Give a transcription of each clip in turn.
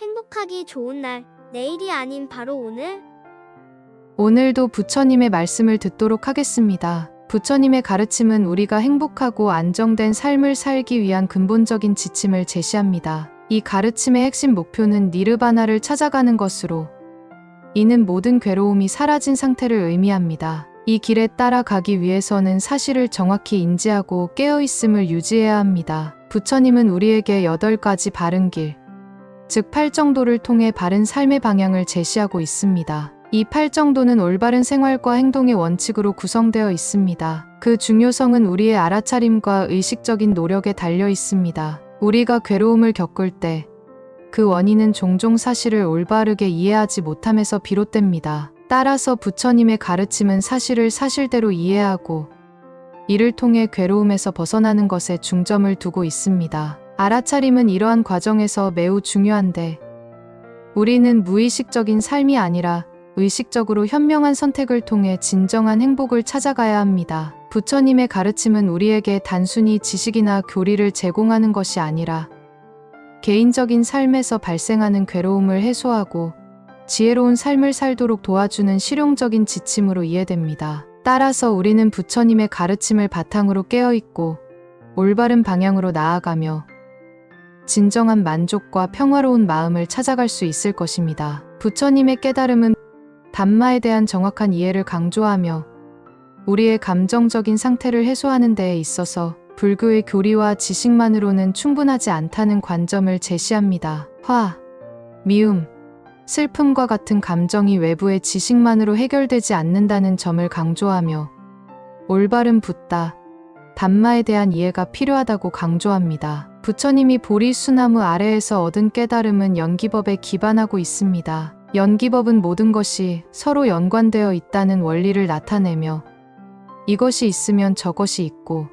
행복하기 좋은 날, 내일이 아닌 바로 오늘. 오늘도 부처님의 말씀을 듣도록 하겠습니다. 부처님의 가르침은 우리가 행복하고 안정된 삶을 살기 위한 근본적인 지침을 제시합니다. 이 가르침의 핵심 목표는 니르바나를 찾아가는 것으로, 이는 모든 괴로움이 사라진 상태를 의미합니다. 이 길에 따라가기 위해서는 사실을 정확히 인지하고 깨어있음을 유지해야 합니다. 부처님은 우리에게 8가지 바른 길, 즉 8정도를 통해 바른 삶의 방향을 제시하고 있습니다. 이 8정도는 올바른 생활과 행동의 원칙으로 구성되어 있습니다. 그 중요성은 우리의 알아차림과 의식적인 노력에 달려 있습니다. 우리가 괴로움을 겪을 때 그 원인은 종종 사실을 올바르게 이해하지 못함에서 비롯됩니다. 따라서 부처님의 가르침은 사실을 사실대로 이해하고 이를 통해 괴로움에서 벗어나는 것에 중점을 두고 있습니다. 알아차림은 이러한 과정에서 매우 중요한데, 우리는 무의식적인 삶이 아니라 의식적으로 현명한 선택을 통해 진정한 행복을 찾아가야 합니다. 부처님의 가르침은 우리에게 단순히 지식이나 교리를 제공하는 것이 아니라 개인적인 삶에서 발생하는 괴로움을 해소하고 지혜로운 삶을 살도록 도와주는 실용적인 지침으로 이해됩니다. 따라서 우리는 부처님의 가르침을 바탕으로 깨어있고 올바른 방향으로 나아가며 진정한 만족과 평화로운 마음을 찾아갈 수 있을 것입니다. 부처님의 깨달음은 담마에 대한 정확한 이해를 강조하며 우리의 감정적인 상태를 해소하는 데에 있어서 불교의 교리와 지식만으로는 충분하지 않다는 관점을 제시합니다. 화, 미움, 슬픔과 같은 감정이 외부의 지식만으로 해결되지 않는다는 점을 강조하며 올바른 붓다, 담마에 대한 이해가 필요하다고 강조합니다. 부처님이 보리 수나무 아래에서 얻은 깨달음은 연기법에 기반하고 있습니다. 연기법은 모든 것이 서로 연관되어 있다는 원리를 나타내며 이것이 있으면 저것이 있고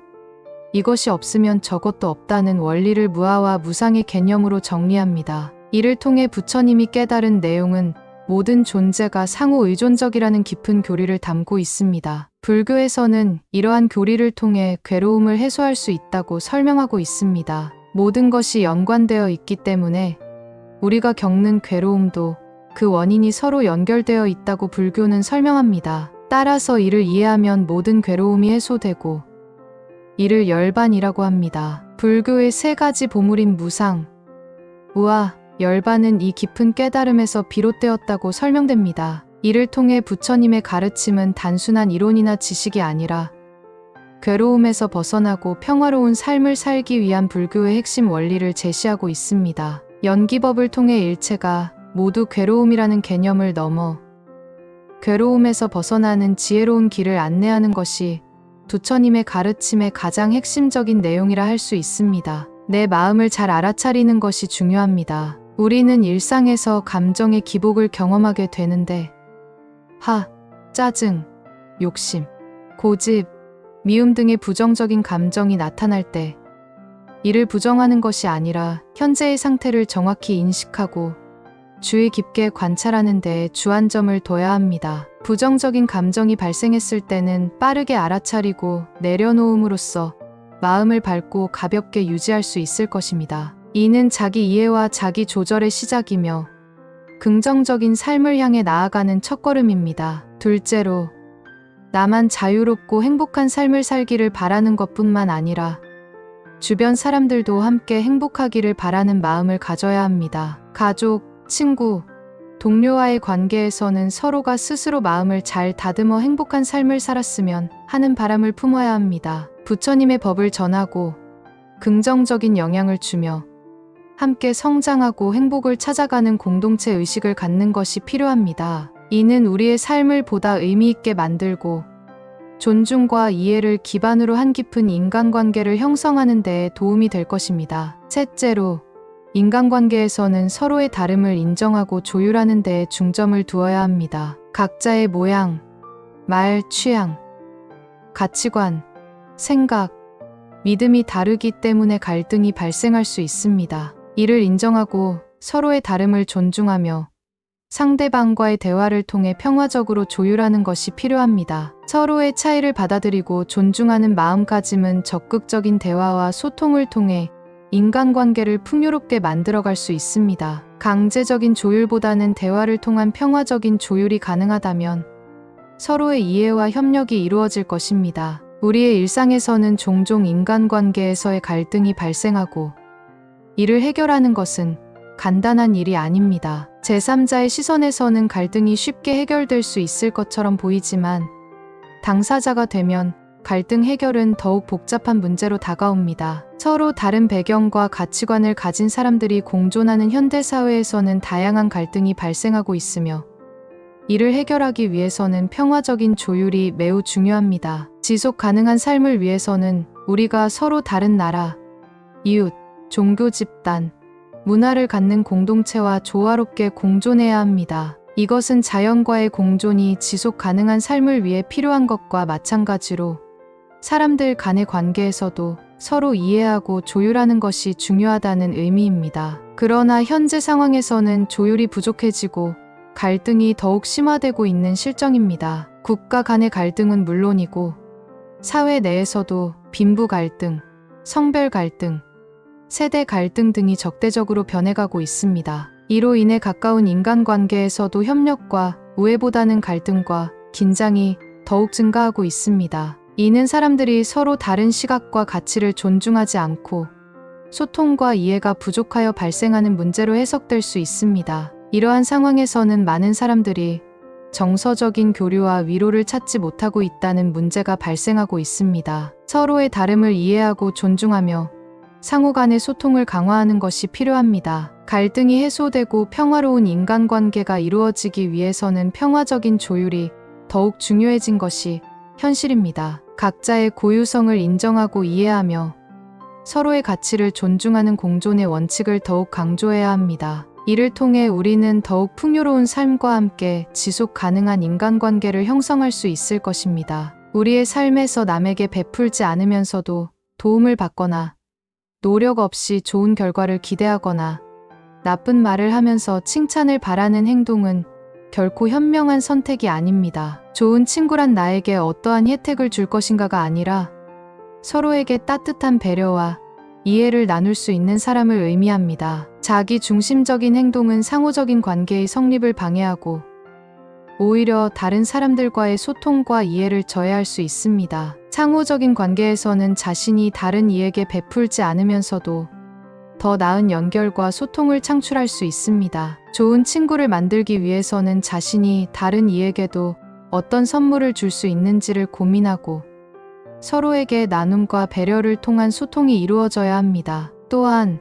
이것이 없으면 저것도 없다는 원리를 무아와 무상의 개념으로 정리합니다. 이를 통해 부처님이 깨달은 내용은 모든 존재가 상호 의존적이라는 깊은 교리를 담고 있습니다. 불교에서는 이러한 교리를 통해 괴로움을 해소할 수 있다고 설명하고 있습니다. 모든 것이 연관되어 있기 때문에 우리가 겪는 괴로움도 그 원인이 서로 연결되어 있다고 불교는 설명합니다. 따라서 이를 이해하면 모든 괴로움이 해소되고 이를 열반이라고 합니다. 불교의 3가지 보물인 무상, 우와, 열반은 이 깊은 깨달음에서 비롯되었다고 설명됩니다. 이를 통해 부처님의 가르침은 단순한 이론이나 지식이 아니라 괴로움에서 벗어나고 평화로운 삶을 살기 위한 불교의 핵심 원리를 제시하고 있습니다. 연기법을 통해 일체가 모두 괴로움이라는 개념을 넘어 괴로움에서 벗어나는 지혜로운 길을 안내하는 것이 부처님의 가르침의 가장 핵심적인 내용이라 할 수 있습니다. 내 마음을 잘 알아차리는 것이 중요합니다. 우리는 일상에서 감정의 기복을 경험하게 되는데 짜증, 욕심, 고집, 미움 등의 부정적인 감정이 나타날 때 이를 부정하는 것이 아니라 현재의 상태를 정확히 인식하고 주의 깊게 관찰하는 데에 주안점을 둬야 합니다. 부정적인 감정이 발생했을 때는 빠르게 알아차리고 내려놓음으로써 마음을 밝고 가볍게 유지할 수 있을 것입니다. 이는 자기 이해와 자기 조절의 시작이며 긍정적인 삶을 향해 나아가는 첫걸음입니다. 둘째로, 나만 자유롭고 행복한 삶을 살기를 바라는 것뿐만 아니라 주변 사람들도 함께 행복하기를 바라는 마음을 가져야 합니다. 가족, 친구, 동료와의 관계에서는 서로가 스스로 마음을 잘 다듬어 행복한 삶을 살았으면 하는 바람을 품어야 합니다. 부처님의 법을 전하고 긍정적인 영향을 주며 함께 성장하고 행복을 찾아가는 공동체 의식을 갖는 것이 필요합니다. 이는 우리의 삶을 보다 의미 있게 만들고 존중과 이해를 기반으로 한 깊은 인간관계를 형성하는 데에 도움이 될 것입니다. 셋째로, 인간관계에서는 서로의 다름을 인정하고 조율하는 데에 중점을 두어야 합니다. 각자의 모양, 말, 취향, 가치관, 생각, 믿음이 다르기 때문에 갈등이 발생할 수 있습니다. 이를 인정하고 서로의 다름을 존중하며 상대방과의 대화를 통해 평화적으로 조율하는 것이 필요합니다. 서로의 차이를 받아들이고 존중하는 마음가짐은 적극적인 대화와 소통을 통해 인간관계를 풍요롭게 만들어갈 수 있습니다. 강제적인 조율보다는 대화를 통한 평화적인 조율이 가능하다면 서로의 이해와 협력이 이루어질 것입니다. 우리의 일상에서는 종종 인간관계에서의 갈등이 발생하고 이를 해결하는 것은 간단한 일이 아닙니다. 제3자의 시선에서는 갈등이 쉽게 해결될 수 있을 것처럼 보이지만 당사자가 되면 갈등 해결은 더욱 복잡한 문제로 다가옵니다. 서로 다른 배경과 가치관을 가진 사람들이 공존하는 현대사회에서는 다양한 갈등이 발생하고 있으며 이를 해결하기 위해서는 평화적인 조율이 매우 중요합니다. 지속 가능한 삶을 위해서는 우리가 서로 다른 나라, 이웃, 종교 집단, 문화를 갖는 공동체와 조화롭게 공존해야 합니다. 이것은 자연과의 공존이 지속 가능한 삶을 위해 필요한 것과 마찬가지로 사람들 간의 관계에서도 서로 이해하고 조율하는 것이 중요하다는 의미입니다. 그러나 현재 상황에서는 조율이 부족해지고 갈등이 더욱 심화되고 있는 실정입니다. 국가 간의 갈등은 물론이고 사회 내에서도 빈부 갈등, 성별 갈등, 세대 갈등 등이 적대적으로 변해가고 있습니다. 이로 인해 가까운 인간관계에서도 협력과 우애보다는 갈등과 긴장이 더욱 증가하고 있습니다. 이는 사람들이 서로 다른 시각과 가치를 존중하지 않고 소통과 이해가 부족하여 발생하는 문제로 해석될 수 있습니다. 이러한 상황에서는 많은 사람들이 정서적인 교류와 위로를 찾지 못하고 있다는 문제가 발생하고 있습니다. 서로의 다름을 이해하고 존중하며 상호 간의 소통을 강화하는 것이 필요합니다. 갈등이 해소되고 평화로운 인간관계가 이루어지기 위해서는 평화적인 조율이 더욱 중요해진 것이 현실입니다. 각자의 고유성을 인정하고 이해하며 서로의 가치를 존중하는 공존의 원칙을 더욱 강조해야 합니다. 이를 통해 우리는 더욱 풍요로운 삶과 함께 지속 가능한 인간관계를 형성할 수 있을 것입니다. 우리의 삶에서 남에게 베풀지 않으면서도 도움을 받거나 노력 없이 좋은 결과를 기대하거나 나쁜 말을 하면서 칭찬을 바라는 행동은 결코 현명한 선택이 아닙니다. 좋은 친구란 나에게 어떠한 혜택을 줄 것인가가 아니라 서로에게 따뜻한 배려와 이해를 나눌 수 있는 사람을 의미합니다. 자기 중심적인 행동은 상호적인 관계의 성립을 방해하고 오히려 다른 사람들과의 소통과 이해를 저해할 수 있습니다. 상호적인 관계에서는 자신이 다른 이에게 베풀지 않으면서도 더 나은 연결과 소통을 창출할 수 있습니다. 좋은 친구를 만들기 위해서는 자신이 다른 이에게도 어떤 선물을 줄 수 있는지를 고민하고 서로에게 나눔과 배려를 통한 소통이 이루어져야 합니다. 또한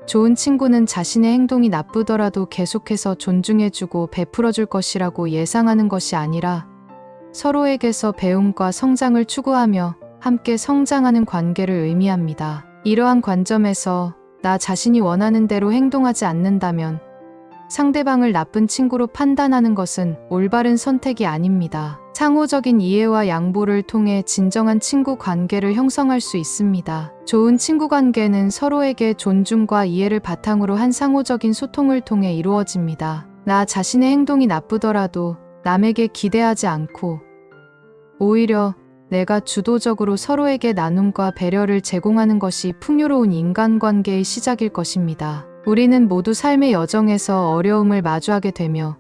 좋은 친구는 자신의 행동이 나쁘더라도 계속해서 존중해주고 베풀어줄 것이라고 예상하는 것이 아니라 서로에게서 배움과 성장을 추구하며 함께 성장하는 관계를 의미합니다. 이러한 관점에서 나 자신이 원하는 대로 행동하지 않는다면 상대방을 나쁜 친구로 판단하는 것은 올바른 선택이 아닙니다. 상호적인 이해와 양보를 통해 진정한 친구 관계를 형성할 수 있습니다. 좋은 친구 관계는 서로에게 존중과 이해를 바탕으로 한 상호적인 소통을 통해 이루어집니다. 나 자신의 행동이 나쁘더라도 남에게 기대하지 않고 오히려 내가 주도적으로 서로에게 나눔과 배려를 제공하는 것이 풍요로운 인간관계의 시작일 것입니다. 우리는 모두 삶의 여정에서 어려움을 마주하게 되며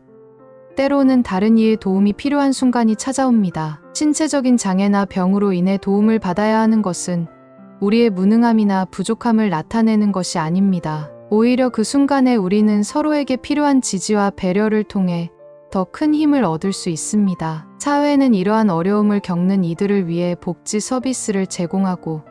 때로는 다른 이의 도움이 필요한 순간이 찾아옵니다. 신체적인 장애나 병으로 인해 도움을 받아야 하는 것은 우리의 무능함이나 부족함을 나타내는 것이 아닙니다. 오히려 그 순간에 우리는 서로에게 필요한 지지와 배려를 통해 더 큰 힘을 얻을 수 있습니다. 사회는 이러한 어려움을 겪는 이들을 위해 복지 서비스를 제공하고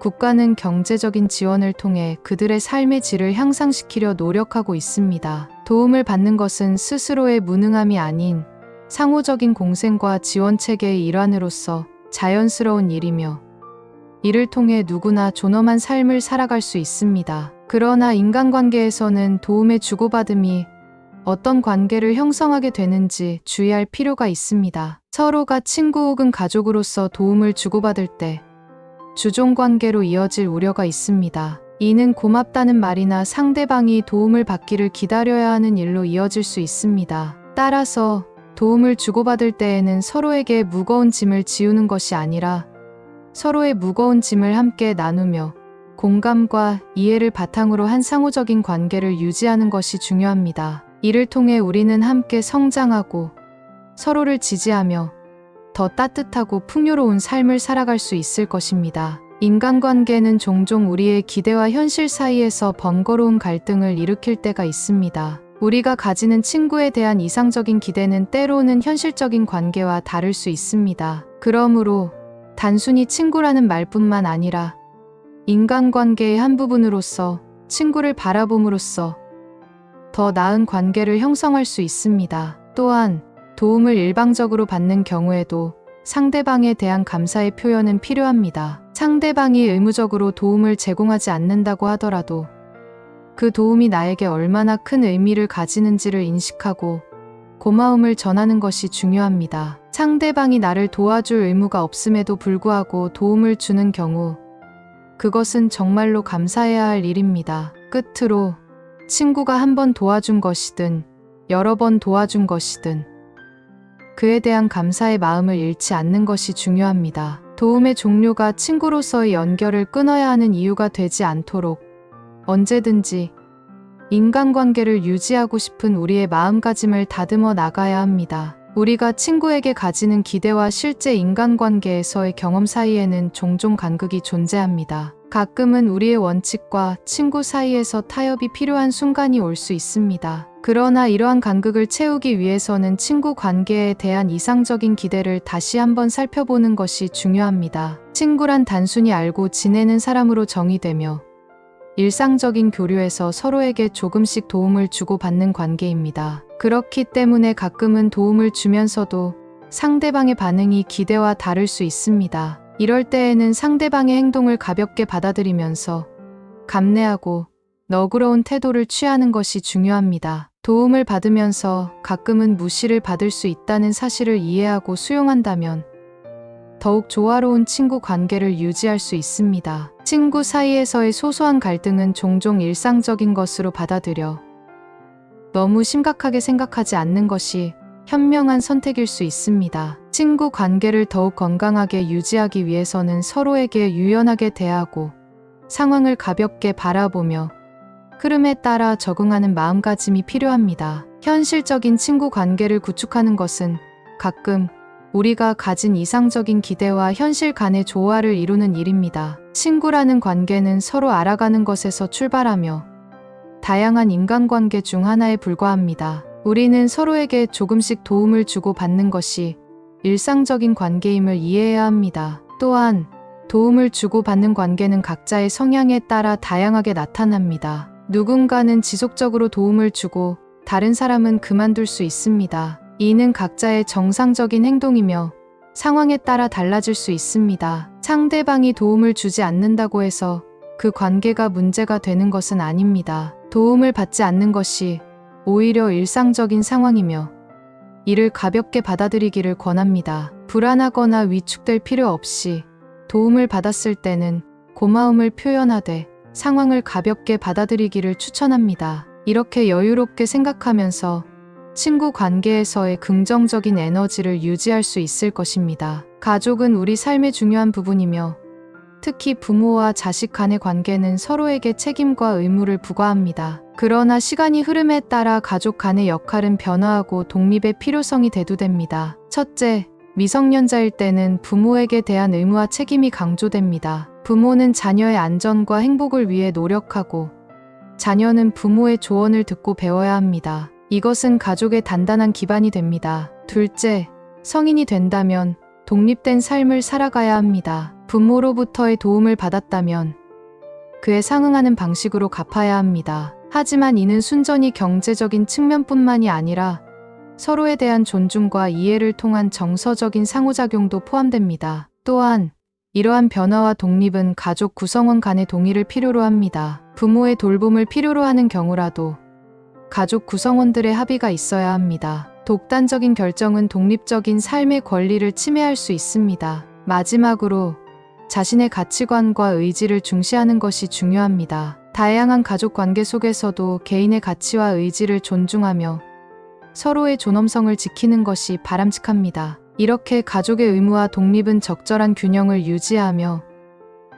국가는 경제적인 지원을 통해 그들의 삶의 질을 향상시키려 노력하고 있습니다. 도움을 받는 것은 스스로의 무능함이 아닌 상호적인 공생과 지원 체계의 일환으로서 자연스러운 일이며 이를 통해 누구나 존엄한 삶을 살아갈 수 있습니다. 그러나 인간관계에서는 도움의 주고받음이 어떤 관계를 형성하게 되는지 주의할 필요가 있습니다. 서로가 친구 혹은 가족으로서 도움을 주고받을 때 주종관계로 이어질 우려가 있습니다. 이는 고맙다는 말이나 상대방이 도움을 받기를 기다려야 하는 일로 이어질 수 있습니다. 따라서 도움을 주고받을 때에는 서로에게 무거운 짐을 지우는 것이 아니라 서로의 무거운 짐을 함께 나누며 공감과 이해를 바탕으로 한 상호적인 관계를 유지하는 것이 중요합니다. 이를 통해 우리는 함께 성장하고 서로를 지지하며 더 따뜻하고 풍요로운 삶을 살아갈 수 있을 것입니다. 인간관계는 종종 우리의 기대와 현실 사이에서 번거로운 갈등을 일으킬 때가 있습니다. 우리가 가지는 친구에 대한 이상적인 기대는 때로는 현실적인 관계와 다를 수 있습니다. 그러므로 단순히 친구라는 말뿐만 아니라 인간관계의 한 부분으로서 친구를 바라봄으로써 더 나은 관계를 형성할 수 있습니다. 또한 도움을 일방적으로 받는 경우에도 상대방에 대한 감사의 표현은 필요합니다. 상대방이 의무적으로 도움을 제공하지 않는다고 하더라도 그 도움이 나에게 얼마나 큰 의미를 가지는지를 인식하고 고마움을 전하는 것이 중요합니다. 상대방이 나를 도와줄 의무가 없음에도 불구하고 도움을 주는 경우 그것은 정말로 감사해야 할 일입니다. 끝으로 친구가 한 번 도와준 것이든 여러 번 도와준 것이든 그에 대한 감사의 마음을 잃지 않는 것이 중요합니다. 도움의 종료가 친구로서의 연결을 끊어야 하는 이유가 되지 않도록 언제든지 인간관계를 유지하고 싶은 우리의 마음가짐을 다듬어 나가야 합니다. 우리가 친구에게 가지는 기대와 실제 인간관계에서의 경험 사이에는 종종 간극이 존재합니다. 가끔은 우리의 원칙과 친구 사이에서 타협이 필요한 순간이 올 수 있습니다. 그러나 이러한 간극을 채우기 위해서는 친구 관계에 대한 이상적인 기대를 다시 한번 살펴보는 것이 중요합니다. 친구란 단순히 알고 지내는 사람으로 정의되며 일상적인 교류에서 서로에게 조금씩 도움을 주고받는 관계입니다. 그렇기 때문에 가끔은 도움을 주면서도 상대방의 반응이 기대와 다를 수 있습니다. 이럴 때에는 상대방의 행동을 가볍게 받아들이면서 감내하고 너그러운 태도를 취하는 것이 중요합니다. 도움을 받으면서 가끔은 무시를 받을 수 있다는 사실을 이해하고 수용한다면 더욱 조화로운 친구 관계를 유지할 수 있습니다. 친구 사이에서의 소소한 갈등은 종종 일상적인 것으로 받아들여 너무 심각하게 생각하지 않는 것이 현명한 선택일 수 있습니다. 친구 관계를 더욱 건강하게 유지하기 위해서는 서로에게 유연하게 대하고 상황을 가볍게 바라보며 흐름에 따라 적응하는 마음가짐이 필요합니다. 현실적인 친구 관계를 구축하는 것은 가끔 우리가 가진 이상적인 기대와 현실 간의 조화를 이루는 일입니다. 친구라는 관계는 서로 알아가는 것에서 출발하며 다양한 인간관계 중 하나에 불과합니다. 우리는 서로에게 조금씩 도움을 주고 받는 것이 일상적인 관계임을 이해해야 합니다. 또한 도움을 주고 받는 관계는 각자의 성향에 따라 다양하게 나타납니다. 누군가는 지속적으로 도움을 주고 다른 사람은 그만둘 수 있습니다. 이는 각자의 정상적인 행동이며 상황에 따라 달라질 수 있습니다. 상대방이 도움을 주지 않는다고 해서 그 관계가 문제가 되는 것은 아닙니다. 도움을 받지 않는 것이 오히려 일상적인 상황이며 이를 가볍게 받아들이기를 권합니다. 불안하거나 위축될 필요 없이 도움을 받았을 때는 고마움을 표현하되 상황을 가볍게 받아들이기를 추천합니다. 이렇게 여유롭게 생각하면서 친구 관계에서의 긍정적인 에너지를 유지할 수 있을 것입니다. 가족은 우리 삶의 중요한 부분이며 특히 부모와 자식 간의 관계는 서로에게 책임과 의무를 부과합니다. 그러나 시간이 흐름에 따라 가족 간의 역할은 변화하고 독립의 필요성이 대두됩니다. 첫째, 미성년자일 때는 부모에게 대한 의무와 책임이 강조됩니다. 부모는 자녀의 안전과 행복을 위해 노력하고 자녀는 부모의 조언을 듣고 배워야 합니다. 이것은 가족의 단단한 기반이 됩니다. 둘째, 성인이 된다면 독립된 삶을 살아가야 합니다. 부모로부터의 도움을 받았다면 그에 상응하는 방식으로 갚아야 합니다. 하지만 이는 순전히 경제적인 측면뿐만이 아니라 서로에 대한 존중과 이해를 통한 정서적인 상호작용도 포함됩니다. 또한 이러한 변화와 독립은 가족 구성원 간의 동의를 필요로 합니다. 부모의 돌봄을 필요로 하는 경우라도 가족 구성원들의 합의가 있어야 합니다. 독단적인 결정은 독립적인 삶의 권리를 침해할 수 있습니다. 마지막으로 자신의 가치관과 의지를 중시하는 것이 중요합니다. 다양한 가족 관계 속에서도 개인의 가치와 의지를 존중하며 서로의 존엄성을 지키는 것이 바람직합니다. 이렇게 가족의 의무와 독립은 적절한 균형을 유지하며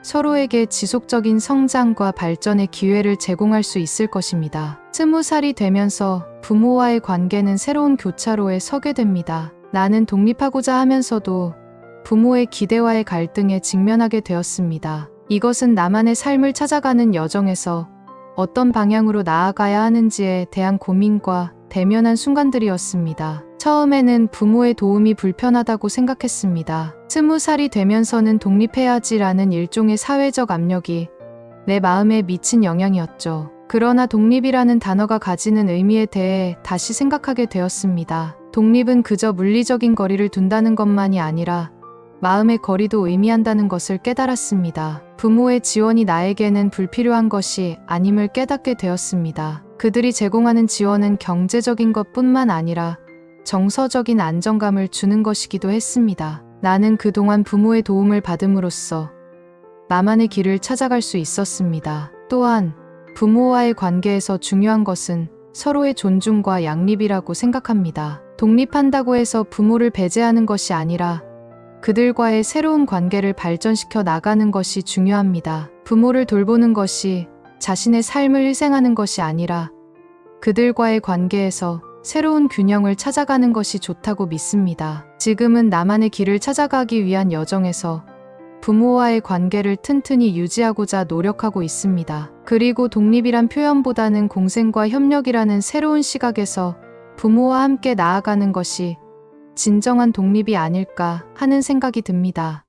서로에게 지속적인 성장과 발전의 기회를 제공할 수 있을 것입니다. 20살이 되면서 부모와의 관계는 새로운 교차로에 서게 됩니다. 나는 독립하고자 하면서도 부모의 기대와의 갈등에 직면하게 되었습니다. 이것은 나만의 삶을 찾아가는 여정에서 어떤 방향으로 나아가야 하는지에 대한 고민과 대면한 순간들이었습니다. 처음에는 부모의 도움이 불편하다고 생각했습니다. 20살이 되면서는 독립해야지라는 일종의 사회적 압력이 내 마음에 미친 영향이었죠. 그러나 독립이라는 단어가 가지는 의미에 대해 다시 생각하게 되었습니다. 독립은 그저 물리적인 거리를 둔다는 것만이 아니라 마음의 거리도 의미한다는 것을 깨달았습니다. 부모의 지원이 나에게는 불필요한 것이 아님을 깨닫게 되었습니다. 그들이 제공하는 지원은 경제적인 것뿐만 아니라 정서적인 안정감을 주는 것이기도 했습니다. 나는 그동안 부모의 도움을 받음으로써 나만의 길을 찾아갈 수 있었습니다. 또한 부모와의 관계에서 중요한 것은 서로의 존중과 양립이라고 생각합니다. 독립한다고 해서 부모를 배제하는 것이 아니라 그들과의 새로운 관계를 발전시켜 나가는 것이 중요합니다. 부모를 돌보는 것이 자신의 삶을 희생하는 것이 아니라 그들과의 관계에서 새로운 균형을 찾아가는 것이 좋다고 믿습니다. 지금은 나만의 길을 찾아가기 위한 여정에서 부모와의 관계를 튼튼히 유지하고자 노력하고 있습니다. 그리고 독립이란 표현보다는 공생과 협력이라는 새로운 시각에서 부모와 함께 나아가는 것이 진정한 독립이 아닐까 하는 생각이 듭니다.